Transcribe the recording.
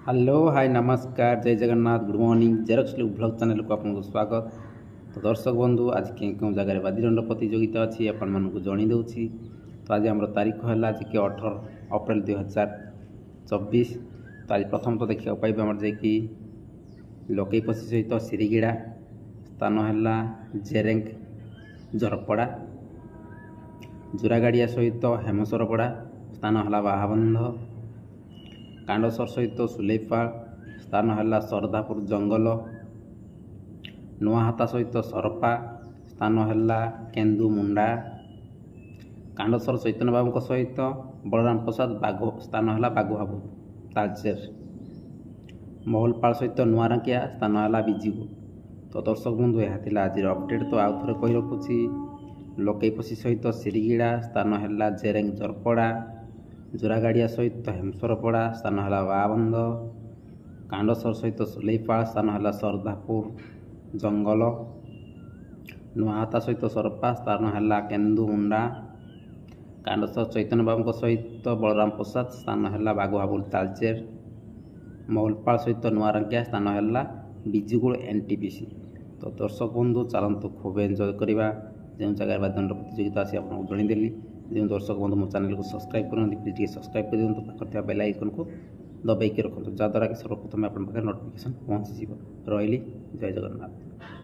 Hello hi नमस्कार जय Jagannath good morning Xerox look blog channel को आपको स्वागत। तो दर्शक बंधु आज क्यों जगह बाजीदंड प्रतियोगिता अच्छी आपण जणी दूची। तो आज आम तारीख है आज कि 18 अप्रैल 2024। तो आज प्रथम तो देखा पाइबे आम जे लोकेपसी सहित सिरिगिड़ा स्थान है जेरेंग झरपड़ा जोरागाड़िया सहित हेमसरपड़ा स्थान है बाहाबंध कांडसर सहित सुलेपाल स्थान है सरदापुर जंगल नुआहाता सहित सरपा स्थान है केन्दुमुंडा कांडसर चैतन्य बाबू सहित बलराम प्रसाद बाघ स्थान है बाघुहाबू तालचेर महलपाल सहित नुआरंकिया स्थान है बिजिगु। तो दर्शक बंधु यह आज अपडेट। तो आउ थे कही रखुच्छी लोकेपसी सहित सिरिगिड़ा स्थान है जेरेंग झरपड़ा जोरागाड़िया सहित हेमसरपड़ा स्थान है बाबंध कांडसर सहित सुलेपाल स्थान है सरदापुर जंगल नुआहाता सहित सरपा स्थान है केन्दुमुंडा कांडसर चैतन्य बाबू सहित बलराम प्रसाद स्थान है बाघुहाबुल तालचेर महलपाल सहित नुआरंकिया स्थान है बिजुगुड़ एनटीपीसी। तो दर्शक बंधु चलतु खूब एंजय करवा जो जगह बादंड प्रतियोगिता अच्छी आपको जनईदेली। जो दर्शक बंधु मो चैनल को सब्सक्राइब करते प्लीज सब्सक्राइब कर दिखाँ पाखे बेल आइकन को दबाई रखुँ जहाँद्वारा कि सर्वप्रथम आप नोटिफिकेशन पहुँची रही। जय जगन्नाथ।